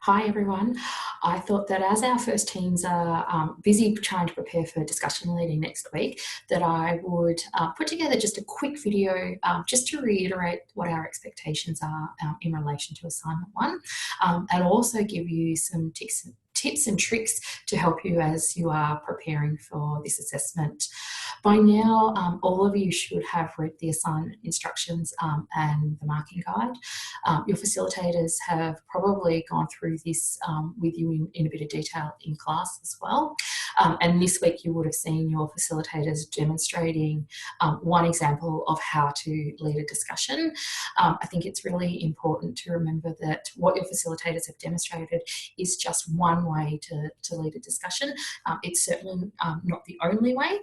Hi everyone. I thought that as our first teams are busy trying to prepare for discussion leading next week, that I would put together just a quick video just to reiterate what our expectations are in relation to assignment 1, and also give you some tips and tricks to help you as you are preparing for this assessment. By now, all of you should have read the assignment instructions and the marking guide. Your facilitators have probably gone through this with you in a bit of detail in class as well. And this week you would have seen your facilitators demonstrating one example of how to lead a discussion. I think it's really important to remember that what your facilitators have demonstrated is just one way to lead a discussion. It's certainly not the only way.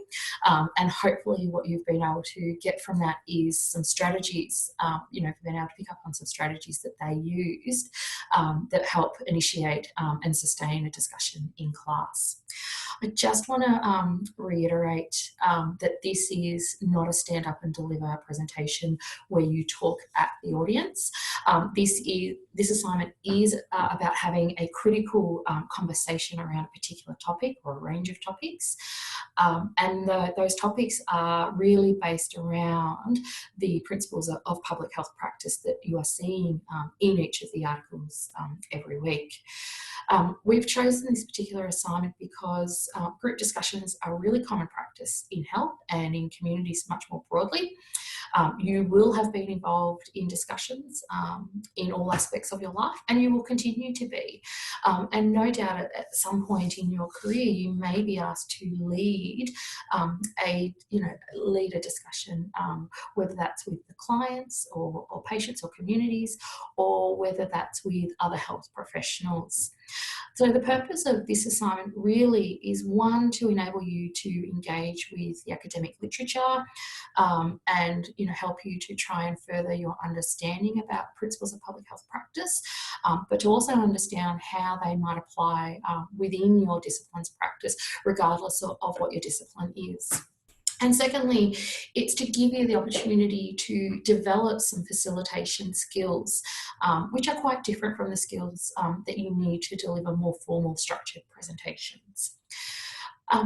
And hopefully what you've been able to get from that is some strategies, you've been able to pick up on some strategies that they used that help initiate and sustain a discussion in class. I just want to reiterate that this is not a stand up and deliver presentation where you talk at the audience. This assignment is about having a critical conversation around a particular topic or a range of topics. And those topics are really based around the principles of public health practice that you are seeing in each of the articles every week. We've chosen this particular assignment because group discussions are really common practice in health and in communities much more broadly. You will have been involved in discussions in all aspects of your life, and you will continue to be. And no doubt at some point in your career, you may be asked to lead a discussion, whether that's with the clients or patients or communities, or whether that's with other health professionals. So the purpose of this assignment really is, one, to enable you to engage with the academic literature and help you to try and further your understanding about principles of public health practice, but to also understand how they might apply within your discipline's practice, regardless of what your discipline is. And secondly, it's to give you the opportunity to develop some facilitation skills, which are quite different from the skills that you need to deliver more formal structured presentations.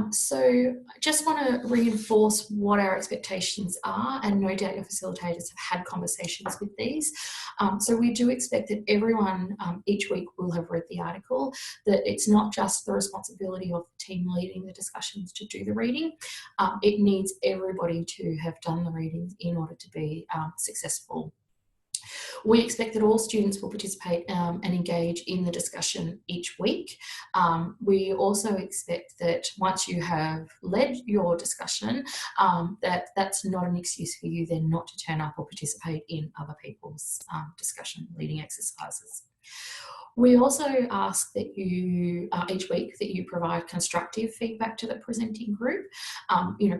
So I just want to reinforce what our expectations are, and no doubt your facilitators have had conversations with these. So we do expect that everyone each week will have read the article, that it's not just the responsibility of the team leading the discussions to do the reading. It needs everybody to have done the readings in order to be successful. We expect that all students will participate and engage in the discussion each week. We also expect that once you have led your discussion, that's not an excuse for you then not to turn up or participate in other people's discussion leading exercises. We also ask that you, each week, that you provide constructive feedback to the presenting group.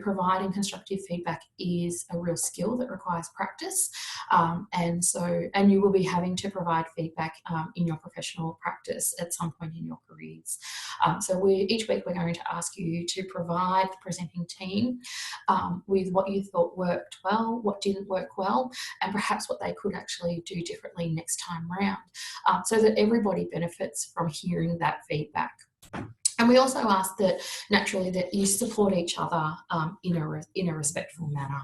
Providing constructive feedback is a real skill that requires practice. And you will be having to provide feedback in your professional practice at some point in your careers. So each week we're going to ask you to provide the presenting team with what you thought worked well, what didn't work well, and perhaps what they could actually do differently next time round, so that everybody benefits from hearing that feedback. And we also ask that, naturally, that you support each other in a respectful manner.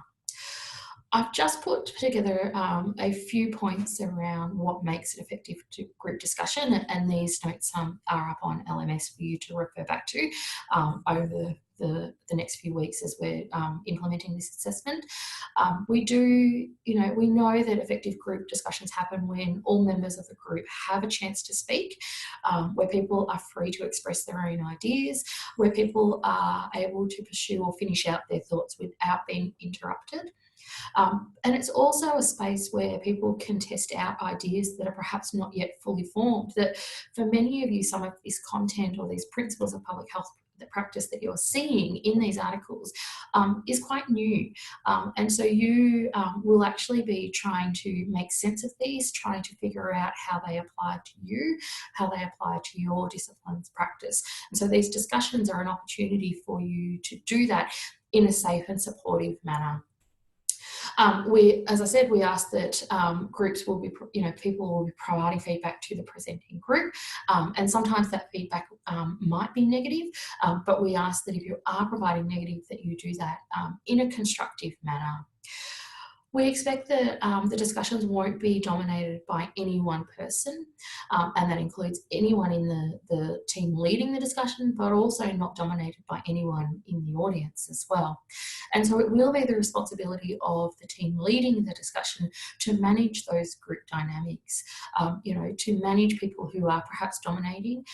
I've just put together a few points around what makes it effective group discussion, and these notes are up on LMS for you to refer back to over the next few weeks as we're implementing this assessment. We know that effective group discussions happen when all members of the group have a chance to speak, where people are free to express their own ideas, where people are able to pursue or finish out their thoughts without being interrupted. And it's also a space where people can test out ideas that are perhaps not yet fully formed, that for many of you, some of this content or these principles of public health practice that you're seeing in these articles is quite new. And so you will actually be trying to make sense of these, trying to figure out how they apply to you, how they apply to your discipline's practice. And so these discussions are an opportunity for you to do that in a safe and supportive manner. As I said, we ask that groups will be, people will be providing feedback to the presenting group, and sometimes that feedback might be negative, but we ask that if you are providing negative, that you do that in a constructive manner. We expect that the discussions won't be dominated by any one person, and that includes anyone in the team leading the discussion, but also not dominated by anyone in the audience as well. And so it will be the responsibility of the team leading the discussion to manage those group dynamics, to manage people who are perhaps dominating,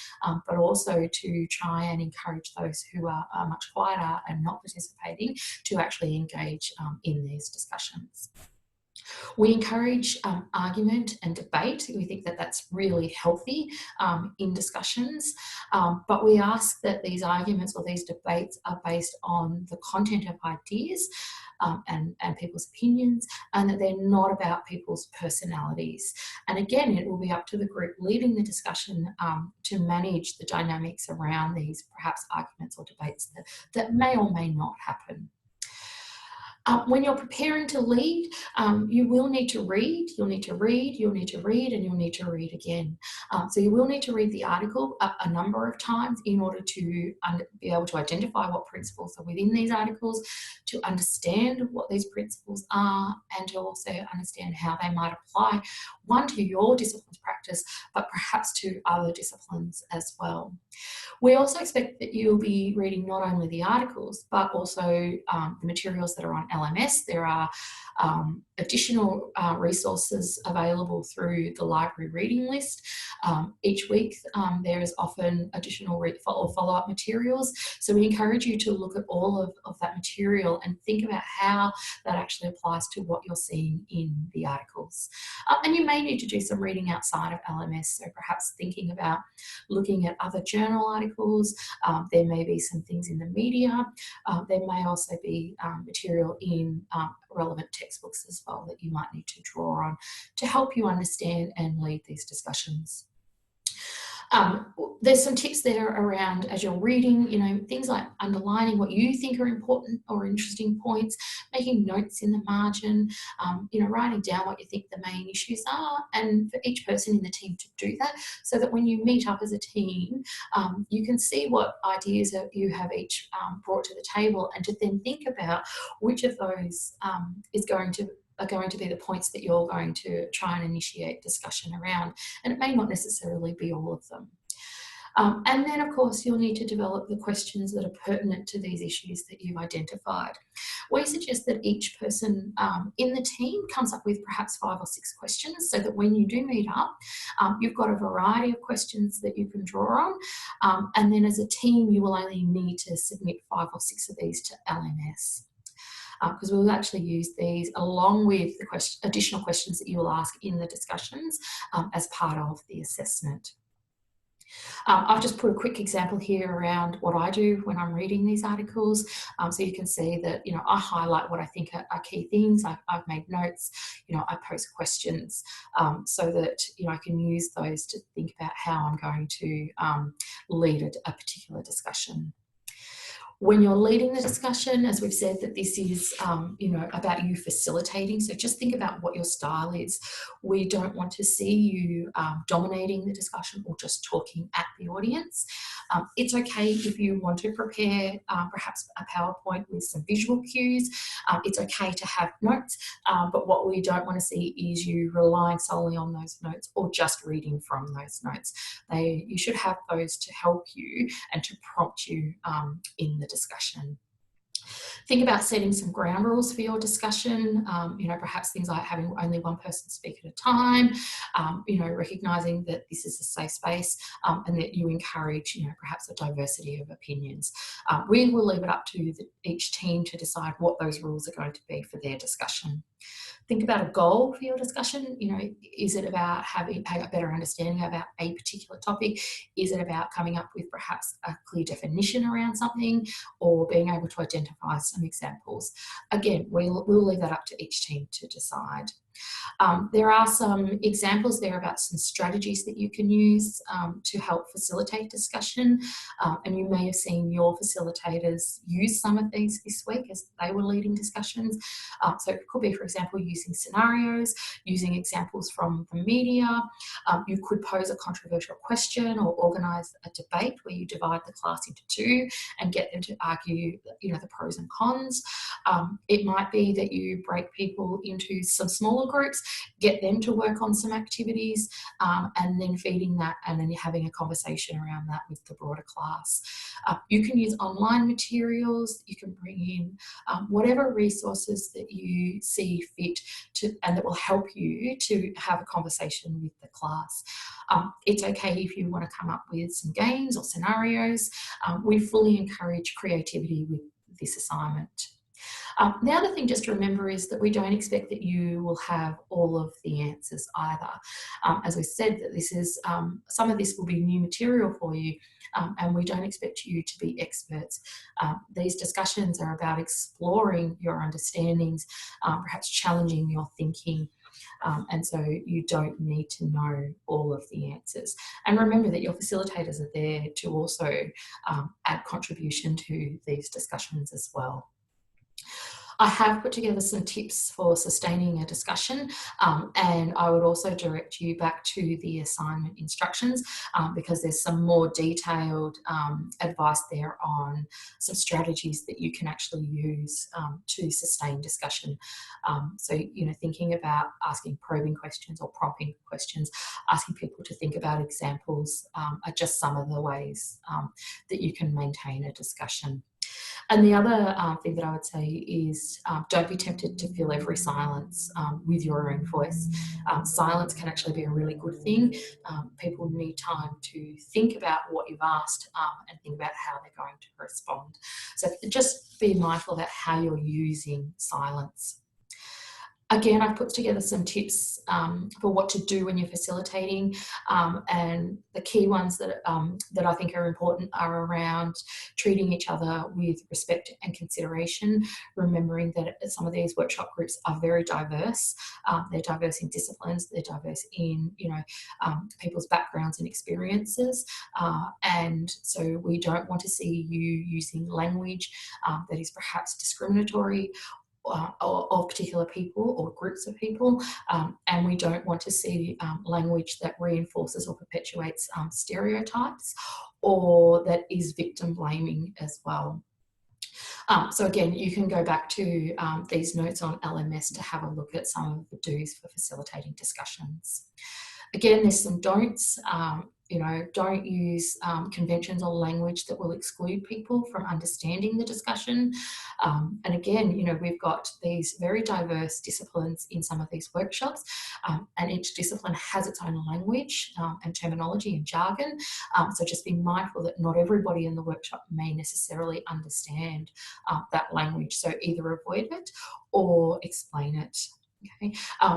but also to try and encourage those who are much quieter and not participating to actually engage in these discussions. We encourage argument and debate. We think that that's really healthy in discussions, but we ask that these arguments or these debates are based on the content of ideas and people's opinions, and that they're not about people's personalities. And again, it will be up to the group leading the discussion to manage the dynamics around these perhaps arguments or debates that may or may not happen. When you're preparing to lead, you will need to read, you'll need to read, you'll need to read, and you'll need to read again. So you will need to read the article a number of times in order to be able to identify what principles are within these articles, to understand what these principles are, and to also understand how they might apply, one, to your discipline's practice, but perhaps to other disciplines as well. We also expect that you'll be reading not only the articles, but also the materials that are on LMS. There are additional resources available through the library reading list. Each week there is often additional follow-up materials. So we encourage you to look at all of that material and think about how that actually applies to what you're seeing in the articles. And you may need to do some reading outside of LMS, so perhaps thinking about looking at other journal articles. There may be some things in the media. There may also be material in relevant textbooks as well that you might need to draw on to help you understand and lead these discussions. There's some tips there around, as you're reading, things like underlining what you think are important or interesting points, making notes in the margin, writing down what you think the main issues are, and for each person in the team to do that, so that when you meet up as a team, you can see what ideas you have each brought to the table, and to then think about which of those are going to be the points that you're going to try and initiate discussion around. And it may not necessarily be all of them. And then, of course, you'll need to develop the questions that are pertinent to these issues that you've identified. We suggest that each person in the team comes up with perhaps 5 or 6 questions, so that when you do meet up, you've got a variety of questions that you can draw on. And then as a team, you will only need to submit 5 or 6 of these to LMS. Because we will actually use these along with the additional questions that you will ask in the discussions as part of the assessment. I've just put a quick example here around what I do when I'm reading these articles, so you can see that I highlight what I think are key things. I've made notes, I post questions, so that I can use those to think about how I'm going to lead a particular discussion. When you're leading the discussion, as we've said, that this is, about you facilitating. So just think about what your style is. We don't want to see you dominating the discussion or just talking at the audience. It's okay if you want to prepare perhaps a PowerPoint with some visual cues. It's okay to have notes, but what we don't want to see is you relying solely on those notes or just reading from those notes. You should have those to help you and to prompt you in the discussion. Think about setting some ground rules for your discussion, perhaps things like having only one person speak at a time, recognising that this is a safe space, and that you encourage, perhaps a diversity of opinions. We will leave it up to each team to decide what those rules are going to be for their discussion. Think about a goal for your discussion. Is it about having a better understanding about a particular topic? Is it about coming up with perhaps a clear definition around something, or being able to identify some examples? Again, we'll leave that up to each team to decide. There are some examples there about some strategies that you can use to help facilitate discussion, and you may have seen your facilitators use some of these this week as they were leading discussions. So it could be, for example, using scenarios, using examples from the media. You could pose a controversial question or organise a debate where you divide the class into two and get them to argue, the pros and cons. It might be that you break people into some smaller groups, get them to work on some activities, and then feeding that and then having a conversation around that with the broader class. You can use online materials, you can bring in whatever resources that you see fit and that will help you to have a conversation with the class. It's okay if you want to come up with some games or scenarios. We fully encourage creativity with this assignment. The other thing just to remember is that we don't expect that you will have all of the answers either. As we said, that this is some of this will be new material for you, and we don't expect you to be experts. These discussions are about exploring your understandings, perhaps challenging your thinking, and so you don't need to know all of the answers. And remember that your facilitators are there to also add contribution to these discussions as well. I have put together some tips for sustaining a discussion, and I would also direct you back to the assignment instructions because there's some more detailed advice there on some strategies that you can actually use to sustain discussion. So, thinking about asking probing questions or prompting questions, asking people to think about examples are just some of the ways that you can maintain a discussion. And the other thing that I would say is don't be tempted to fill every silence with your own voice. Silence can actually be a really good thing. People need time to think about what you've asked and think about how they're going to respond. So just be mindful about how you're using silence. Again, I've put together some tips for what to do when you're facilitating, and the key ones that I think are important are around treating each other with respect and consideration, remembering that some of these workshop groups are very diverse. They're diverse in disciplines, they're diverse in people's backgrounds and experiences, and so we don't want to see you using language that is perhaps discriminatory of particular people or groups of people, and we don't want to see language that reinforces or perpetuates stereotypes or that is victim blaming as well. So again, you can go back to these notes on LMS to have a look at some of the do's for facilitating discussions. Again, there's some don'ts. Don't use conventions or language that will exclude people from understanding the discussion. And again, we've got these very diverse disciplines in some of these workshops, and each discipline has its own language and terminology and jargon. So just be mindful that not everybody in the workshop may necessarily understand that language. So either avoid it or explain it. Okay.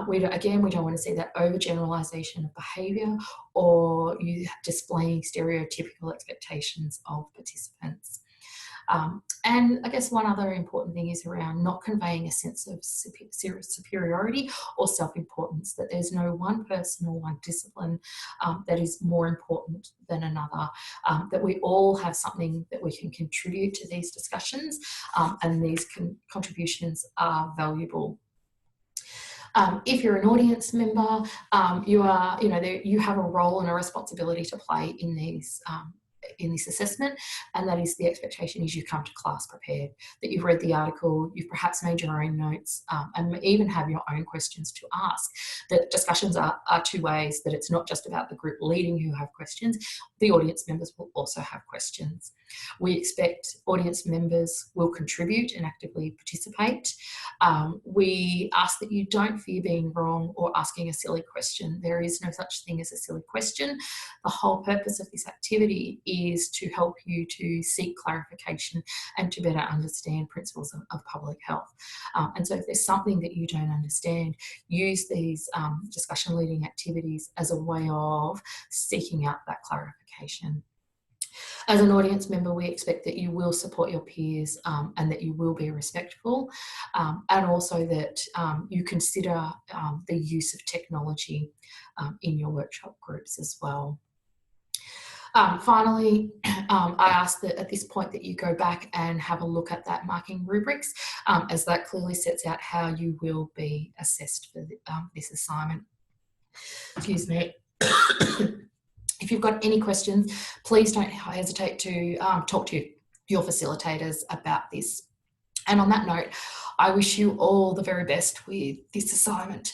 We don't want to see that overgeneralization of behaviour or you displaying stereotypical expectations of participants. And I guess one other important thing is around not conveying a sense of superiority or self-importance, that there's no one person or one discipline that is more important than another, that we all have something that we can contribute to these discussions, and these contributions are valuable. If you're an audience member, you have a role and a responsibility to play in this assessment, and that is the expectation is you come to class prepared, that you've read the article, you've perhaps made your own notes, and even have your own questions to ask. That discussions are two ways, that it's not just about the group leading who have questions, the audience members will also have questions. We expect audience members will contribute and actively participate. We ask that you don't fear being wrong or asking a silly question. There is no such thing as a silly question. The whole purpose of this activity is to help you to seek clarification and to better understand principles of public health. And so if there's something that you don't understand, use these discussion leading activities as a way of seeking out that clarification. As an audience member, we expect that you will support your peers and that you will be respectful, and also that you consider the use of technology in your workshop groups as well. Finally, I ask that at this point that you go back and have a look at that marking rubrics, as that clearly sets out how you will be assessed for this assignment. Excuse me. If you've got any questions, please don't hesitate to talk to your facilitators about this. And on that note, I wish you all the very best with this assignment.